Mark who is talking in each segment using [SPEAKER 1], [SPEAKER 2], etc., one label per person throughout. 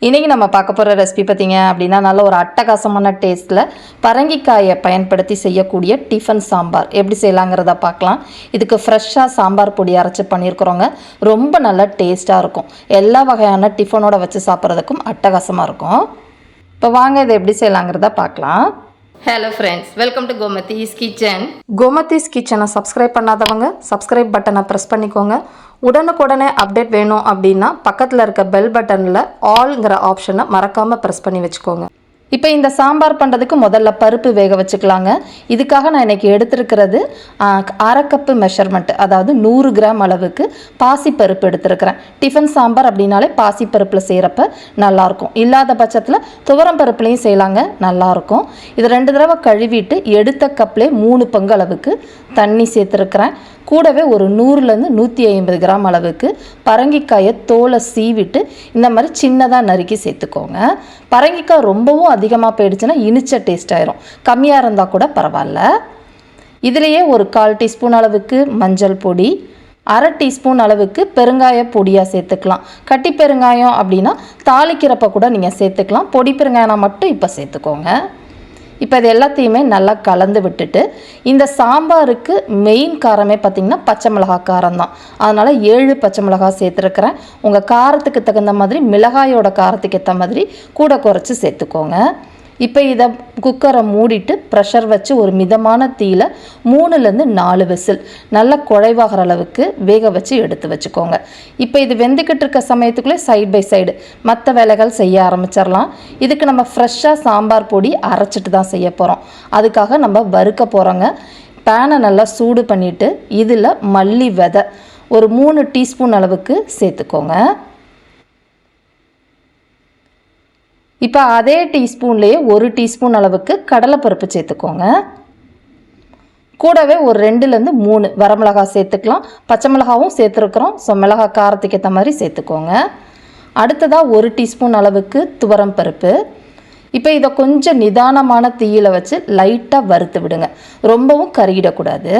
[SPEAKER 1] இன்றைக்கி நம்ம பார்க்க போகிற ரெசிபி பார்த்திங்க அப்படின்னா நல்ல ஒரு அட்டகாசமான டேஸ்ட்டில் பரங்கிக்காயை பயன்படுத்தி செய்யக்கூடிய டிஃபன் சாம்பார் எப்படி செய்யலாங்கிறத பார்க்கலாம். இதுக்கு ஃப்ரெஷ்ஷாக சாம்பார் பொடி அரைச்சி பண்ணியிருக்கிறோங்க. ரொம்ப நல்லா டேஸ்ட்டாக இருக்கும். எல்லா வகையான டிஃபனோட வச்சு சாப்பிட்றதுக்கும் அட்டகாசமாக இருக்கும். இப்போ வாங்க இதை எப்படி செய்யலாங்கிறத பார்க்கலாம்.
[SPEAKER 2] Hello friends, welcome to Gomathi's kitchen.
[SPEAKER 1] Gomathi's கிச்சனை சப்ஸ்கிரைப் பண்ணாதவங்க சப்ஸ்கிரைப் பட்டனை ப்ரெஸ் பண்ணிக்கோங்க. உடனுக்குடனே அப்டேட் வேணும் அப்படின்னா பக்கத்தில் இருக்க பெல் பட்டனில் ஆல்ங்கிற ஆப்ஷனை மறக்காமல் ப்ரெஸ் பண்ணி வச்சுக்கோங்க. இப்போ இந்த சாம்பார் பண்ணுறதுக்கு முதல்ல பருப்பு வேக வச்சுக்கலாங்க. இதுக்காக நான் இன்றைக்கி எடுத்துருக்கிறது அரை கப்பு மெஷர்மெண்ட், அதாவது 100 கிராம் அளவுக்கு பாசிப்பருப்பு எடுத்துருக்கிறேன். டிஃபன் சாம்பார் அப்படின்னாலே பாசிப்பருப்பில் செய்கிறப்ப நல்லாயிருக்கும். இல்லாத பட்சத்தில் துவரம் பருப்புலையும் செய்யலாங்க, நல்லாயிருக்கும். இது 2 தடவை கழுவிட்டு எடுத்த கப்லேயே 3 பங்கு அளவுக்கு தண்ணி சேர்த்துருக்கிறேன். கூடவே ஒரு 100லேருந்து 150 கிராம் அளவுக்கு பரங்கிக்காயை தோலை சீவிட்டு இந்த மாதிரி சின்னதாக நறுக்கி சேர்த்துக்கோங்க. பரங்கிக்காய் ரொம்பவும் அதிகமாக போயிடுச்சுன்னா இனிச்ச டேஸ்ட் ஆயிரும். கம்மியாக இருந்தால் கூட பரவாயில்ல. இதிலேயே ஒரு 1/4 டீஸ்பூன் அளவுக்கு மஞ்சள் பொடி, அரை டீஸ்பூன் அளவுக்கு பெருங்காய பொடியாக சேர்த்துக்கலாம். கட்டி பெருங்காயம் அப்படின்னா தாளிக்கிறப்ப கூட நீங்கள் சேர்த்துக்கலாம். பொடி பெருங்காயம் மட்டும் இப்போ சேர்த்துக்கோங்க. இப்போ இது எல்லாத்தையுமே நல்லா கலந்து விட்டுட்டு, இந்த சாம்பாருக்கு மெயின் காரமே பார்த்திங்கன்னா பச்சை மிளகா காரம் தான். அதனால் 7 பச்சை மிளகா சேர்த்துருக்கிறேன். உங்கள் காரத்துக்கு தகுந்த மாதிரி மிளகாயோட காரத்துக்கு ஏற்ற மாதிரி கூட குறைச்சி சேர்த்துக்கோங்க. இப்போ இதை குக்கரை மூடிட்டு ப்ரெஷர் வச்சு ஒரு மிதமான தீயில் 3லேருந்து 4 விசில் நல்லா குழைவாகிற அளவுக்கு வேக வச்சு எடுத்து வச்சுக்கோங்க. இப்போ இது வெந்துக்கிட்டு இருக்க சமயத்துக்குள்ளே சைட் பை சைடு மற்ற வேலைகள் செய்ய ஆரம்பிச்சிடலாம். இதுக்கு நம்ம ஃப்ரெஷ்ஷாக சாம்பார் பொடி அரைச்சிட்டு தான் செய்ய போகிறோம். அதுக்காக நம்ம வறுக்க போகிறோங்க. பேனை நல்லா சூடு பண்ணிவிட்டு இதில் மல்லி விதை ஒரு 3 டீஸ்பூன் அளவுக்கு சேர்த்துக்கோங்க. இப்போ அதே டீஸ்பூன்லேயே 1 டீஸ்பூன் அளவுக்கு கடலைப்பருப்பு சேர்த்துக்கோங்க. கூடவே ஒரு 2லேருந்து 3 வரமிளகாய் சேர்த்துக்கலாம். பச்சை மிளகாவும் சேர்த்துருக்குறோம். ஸோ மிளகாய் காரத்துக்கு ஏற்ற மாதிரி சேர்த்துக்கோங்க. அடுத்ததாக 1 டீஸ்பூன் அளவுக்கு துவரம் பருப்பு. இப்போ இதை கொஞ்சம் நிதானமான தீயில் வச்சு லைட்டாக வறுத்து விடுங்க. ரொம்பவும் கருகிடக்கூடாது.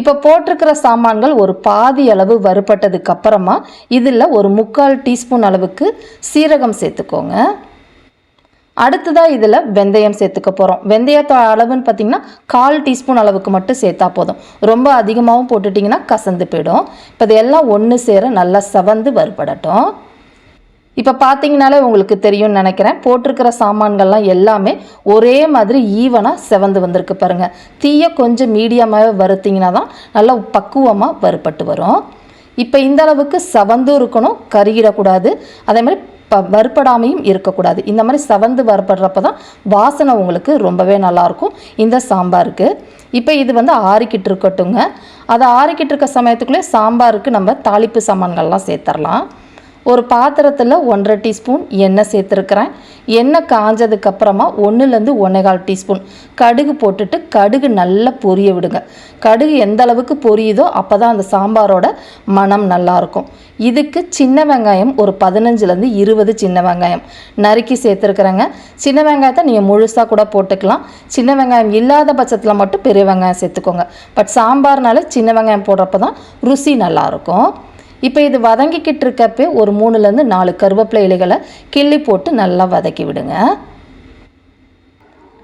[SPEAKER 1] இப்போ போட்டிருக்கிற சாமான்கள் ஒரு பாதி அளவு வறுபட்டதுக்கு அப்புறமா இதில் ஒரு 3/4 டீஸ்பூன் அளவுக்கு சீரகம் சேர்த்துக்கோங்க. அடுத்ததாக இதில் வெந்தயம் சேர்த்துக்க போகிறோம். வெந்தயத்தோட அளவுன்னு பார்த்திங்கன்னா 1/4 டீஸ்பூன் அளவுக்கு மட்டும் சேர்த்தா போதும். ரொம்ப அதிகமாகவும் போட்டுட்டிங்கன்னா கசந்து போயிடும். இப்போ இதெல்லாம் ஒன்று சேர நல்லா செவந்து வறுபடட்டும். இப்போ பார்த்தீங்கனாலே உங்களுக்கு தெரியும்னு நினைக்கிறேன். போட்டிருக்கிற சாமான்கள்லாம் எல்லாமே ஒரே மாதிரி ஈவனாக செவந்து வந்திருக்கு பாருங்கள். தீயை கொஞ்சம் மீடியமாகவே வறுத்திங்கன்னா தான் நல்லா பக்குவமாக வறுபட்டு வரும். இப்போ இந்த அளவுக்கு செவந்தும் இருக்கணும், கருகிடக்கூடாது. அதே மாதிரி வறுபடாமையும் இருக்கக்கூடாது. இந்த மாதிரி செவந்து வறுபடுறப்ப தான் வாசனை உங்களுக்கு ரொம்பவே நல்லாயிருக்கும் இந்த சாம்பாருக்கு. இப்போ இது ஆறிக்கிட்டு இருக்கட்டுங்க. அதை ஆறிக்கிட்டு இருக்க சமயத்துக்குள்ளே சாம்பாருக்கு நம்ம தாளிப்பு சாமான்கள்லாம் சேர்த்துடலாம். ஒரு பாத்திரத்தில் 1/2 டீஸ்பூன் எண்ணெய் சேர்த்துருக்கிறேன். எண்ணெய் காஞ்சதுக்கப்புறமா 1லேருந்து 1.25 டீஸ்பூன் கடுகு போட்டுட்டு கடுகு நல்லா பொரிய விடுங்க. கடுகு எந்த அளவுக்கு பொரியுதோ அப்போ தான் அந்த சாம்பாரோட மனம் நல்லாயிருக்கும். இதுக்கு சின்ன வெங்காயம் ஒரு 15லேருந்து 20 சின்ன வெங்காயம் நறுக்கி சேர்த்துருக்குறேங்க. சின்ன வெங்காயத்தை நீங்கள் முழுசாக கூட போட்டுக்கலாம். சின்ன வெங்காயம் இல்லாத பட்சத்தில் மட்டும் பெரிய வெங்காயம் சேர்த்துக்கோங்க. பட் சாம்பார்னால சின்ன வெங்காயம் போடுறப்ப தான் ருசி நல்லாயிருக்கும். இப்போ இது வதங்கிக்கிட்டு இருக்கப்பே ஒரு 3லேருந்து 4 கருவேப்பிலை இலைகளை கிள்ளி போட்டு நல்லா வதக்கி விடுங்க.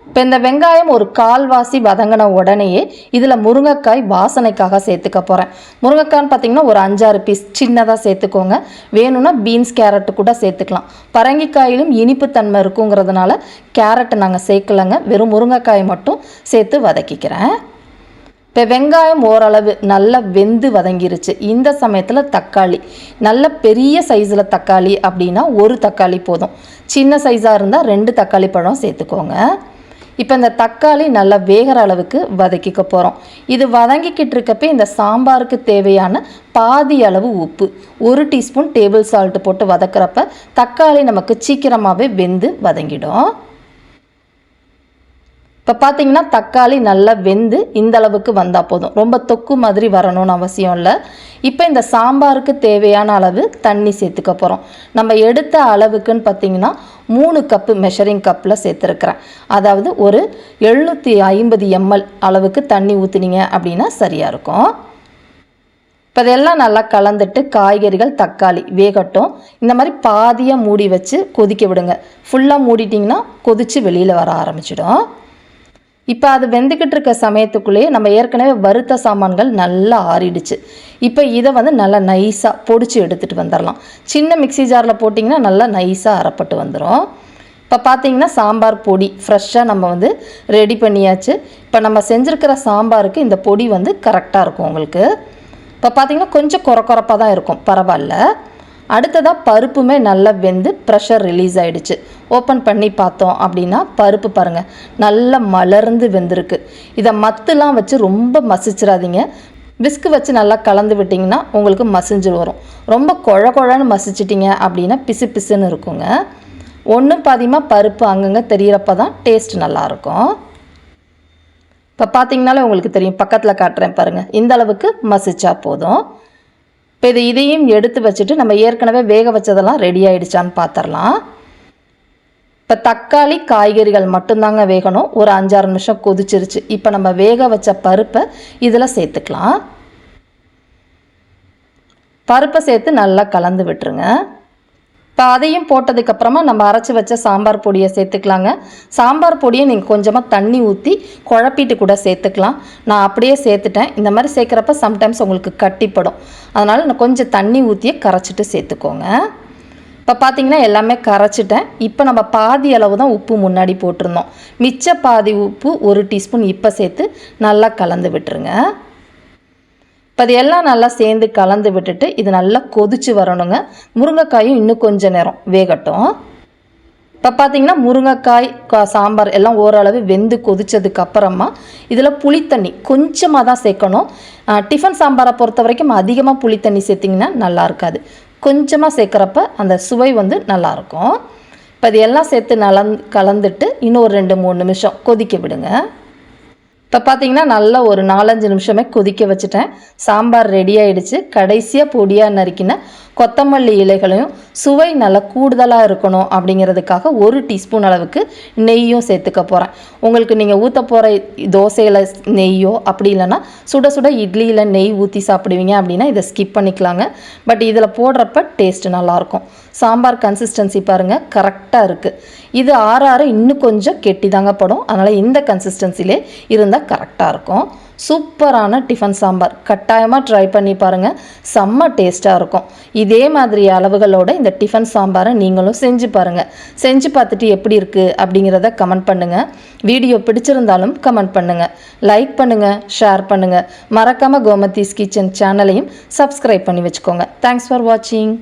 [SPEAKER 1] இப்போ இந்த வெங்காயம் ஒரு 1/4 வதங்கின உடனேயே இதில் முருங்கைக்காய் வாசனைக்காக சேர்த்துக்க போகிறேன். முருங்கைக்காய்னு பார்த்திங்கன்னா ஒரு 5-6 பீஸ் சின்னதாக சேர்த்துக்கோங்க. வேணும்னா பீன்ஸ் கேரட்டு கூட சேர்த்துக்கலாம். பரங்கிக்காயிலும் இனிப்பு தன்மை இருக்குங்கிறதுனால கேரட்டு நாங்கள் சேர்க்கலைங்க. வெறும் முருங்கைக்காய் மட்டும் சேர்த்து வதக்கிக்கிறேன். இப்போ வெங்காயம் ஓரளவு நல்லா வெந்து வதங்கிருச்சு. இந்த சமயத்தில் தக்காளி நல்ல பெரிய சைஸில் தக்காளி அப்படின்னா ஒரு தக்காளி போதும். சின்ன சைஸாக இருந்தால் 2 தக்காளி பழம் சேர்த்துக்கோங்க. இப்போ இந்த தக்காளி நல்லா வேகிற அளவுக்கு வதக்கிக்க போகிறோம். இது வதங்கிக்கிட்டு இருக்கப்போ இந்த சாம்பாருக்கு தேவையான பாதி அளவு உப்பு, 1 டீஸ்பூன் டேபிள் சால்ட்டு போட்டு வதக்கிறப்ப தக்காளி நமக்கு சீக்கிரமாகவே வெந்து வதங்கிடும். இப்போ பார்த்தீங்கன்னா தக்காளி நல்லா வெந்து இந்த அளவுக்கு வந்தால் போதும். ரொம்ப தொக்கு மாதிரி வரணும்னு அவசியம் இல்லை. இப்போ இந்த சாம்பாருக்கு தேவையான அளவு தண்ணி சேர்த்துக்க போகிறோம். நம்ம எடுத்த அளவுக்குன்னு பார்த்தீங்கன்னா 3 கப்பு மெஷரிங் கப்பில் சேர்த்துருக்குறேன். அதாவது ஒரு 750 ml அளவுக்கு தண்ணி ஊற்றுனீங்க அப்படின்னா சரியாக இருக்கும். இப்போ இதெல்லாம் நல்லா கலந்துட்டு காய்கறிகள் தக்காளி வேகட்டும். இந்த மாதிரி பாதியாக மூடி வச்சு கொதிக்க விடுங்க. ஃபுல்லாக மூடிட்டிங்கன்னா கொதித்து வெளியில் வர ஆரம்பிச்சிடும். இப்போ அது வெந்துக்கிட்டு இருக்க சமயத்துக்குள்ளேயே நம்ம ஏற்கனவே வறுத்த சாமான்கள் நல்லா ஆறிடுச்சு. இப்போ இதை நல்லா நைஸாக பொடிச்சு எடுத்துகிட்டு வந்துடலாம். சின்ன மிக்சி ஜாரில் போட்டிங்கன்னா நல்லா நைஸாக அரைப்பட்டு வந்துடும். இப்போ பார்த்தீங்கன்னா சாம்பார் பொடி ஃப்ரெஷ்ஷாக நம்ம ரெடி பண்ணியாச்சு. இப்போ நம்ம செஞ்சுருக்கிற சாம்பாருக்கு இந்த பொடி கரெக்டாக இருக்கும் உங்களுக்கு. இப்போ பார்த்தீங்கன்னா கொஞ்சம் கொரப்பாக தான் இருக்கும், பரவாயில்ல. அடுத்ததாக பருப்புமே நல்லா வெந்து ப்ரெஷர் ரிலீஸ் ஆகிடுச்சு. ஓப்பன் பண்ணி பார்த்தோம் அப்படின்னா பருப்பு பாருங்கள் நல்லா மலர்ந்து வெந்திருக்கு. இதை மத்துலாம் வச்சு ரொம்ப மசிச்சிடாதீங்க. விஸ்கு வச்சு நல்லா கலந்து விட்டிங்கன்னா உங்களுக்கு மசிஞ்சு வரும். ரொம்ப குழன்னு மசிச்சிட்டிங்க அப்படின்னா பிசு பிசுன்னு இருக்குங்க. ஒன்று பாதியமாக பருப்பு அங்கங்கே தெரிகிறப்ப தான் டேஸ்ட் நல்லாயிருக்கும். இப்போ பார்த்தீங்கனாலே உங்களுக்கு தெரியும், பக்கத்தில் காட்டுறேன் பாருங்கள், இந்த அளவுக்கு மசிச்சா போதும். இப்போ இதையும் எடுத்து வச்சுட்டு நம்ம ஏற்கனவே வேக வச்சதெல்லாம் ரெடி ஆகிடுச்சான்னு பார்த்துடலாம். இப்போ தக்காளி காய்கறிகள் மட்டும்தாங்க வேகணும். ஒரு 5-6 நிமிஷம் கொதிச்சிருச்சு. இப்போ நம்ம வேக வச்ச பருப்பை இதில் சேர்த்துக்கலாம். பருப்பை சேர்த்து நல்லா கலந்து விட்டுருங்க. இப்போ அதையும் போட்டதுக்கப்புறமா நம்ம அரைச்சி வச்ச சாம்பார் பொடியை சேர்த்துக்கலாங்க. சாம்பார் பொடியை நீங்கள் கொஞ்சமாக தண்ணி ஊற்றி குழப்பிட்டு கூட சேர்த்துக்கலாம். நான் அப்படியே சேர்த்துட்டேன். இந்த மாதிரி சேர்க்குறப்ப சம்டைம்ஸ் உங்களுக்கு கட்டிப்படும். அதனால் நான் கொஞ்சம் தண்ணி ஊற்றியே கரைச்சிட்டு சேர்த்துக்கோங்க. இப்போ பார்த்தீங்கன்னா எல்லாமே கரைச்சிட்டேன். இப்போ நம்ம பாதி அளவு தான் உப்பு முன்னாடி போட்டிருந்தோம். மிச்ச பாதி உப்பு 1 டீஸ்பூன் இப்போ சேர்த்து நல்லா கலந்து விட்டுருங்க. இப்போ அது எல்லாம் நல்லா சேர்ந்து கலந்து விட்டுட்டு இது நல்லா கொதிச்சு வரணுங்க. முருங்கைக்காயும் இன்னும் கொஞ்சம் நேரம் வேகட்டும். இப்போ பார்த்தீங்கன்னா முருங்கைக்காய் சாம்பார் எல்லாம் ஓரளவு வெந்து கொதிச்சதுக்கு அப்புறமா இதில் புளித்தண்ணி கொஞ்சமாக தான் சேர்க்கணும். டிஃபன் சாம்பாரை பொறுத்த வரைக்கும் அதிகமாக புளித்தண்ணி சேர்த்திங்கன்னா நல்லா இருக்காது. கொஞ்சமாக சேர்க்குறப்ப அந்த சுவை நல்லாயிருக்கும். இப்போ இது எல்லாம் சேர்த்து கலந்துட்டு இன்னும் ஒரு 2-3 நிமிஷம் கொதிக்க விடுங்க. இப்போ பார்த்தீங்கன்னா நல்லா ஒரு 4-5 நிமிஷமே கொதிக்க வச்சுட்டேன். சாம்பார் ரெடி ஆகிடுச்சு. கடைசியாக பொடியாக நறுக்கின கொத்தமல்லி இலைகளையும் சுவை நல்லா கூடுதலாக இருக்கணும் அப்படிங்கிறதுக்காக 1 டீஸ்பூன் அளவுக்கு நெய்யும் சேர்த்துக்க போகிறேன். உங்களுக்கு நீங்கள் ஊற்ற போகிற தோசையில் நெய்யோ அப்படி இல்லைன்னா சுட சுட இட்லியில் நெய் ஊற்றி சாப்பிடுவீங்க அப்படின்னா இதை ஸ்கிப் பண்ணிக்கலாங்க. பட் இதில் போடுறப்ப டேஸ்ட்டு நல்லாயிருக்கும். சாம்பார் கன்சிஸ்டன்சி பாருங்கள் கரெக்டாக இருக்குது. இது ஆற இன்னும் கொஞ்சம் கெட்டி தாங்க படும். அதனால் இந்த கன்சிஸ்டன்சிலே இருந்தால் கரெக்டாக இருக்கும். சூப்பரான டிஃபன் சாம்பார் கட்டாயமாக ட்ரை பண்ணி பாருங்கள். செம்ம டேஸ்ட்டாக இருக்கும். இதே மாதிரி அளவுகளோட இந்த டிஃபன் சாம்பாரை நீங்களும் செஞ்சு பாருங்கள். செஞ்சு பார்த்துட்டு எப்படி இருக்குது அப்படிங்கிறத கமெண்ட் பண்ணுங்கள். வீடியோ பிடிச்சிருந்தாலும் கமெண்ட் பண்ணுங்கள். லைக் பண்ணுங்கள், ஷேர் பண்ணுங்கள். மறக்காமல் கோமதிஸ் கிச்சன் சேனலையும் சப்ஸ்கிரைப் பண்ணி வச்சுக்கோங்க. தேங்க்ஸ் ஃபார் வாட்சிங்.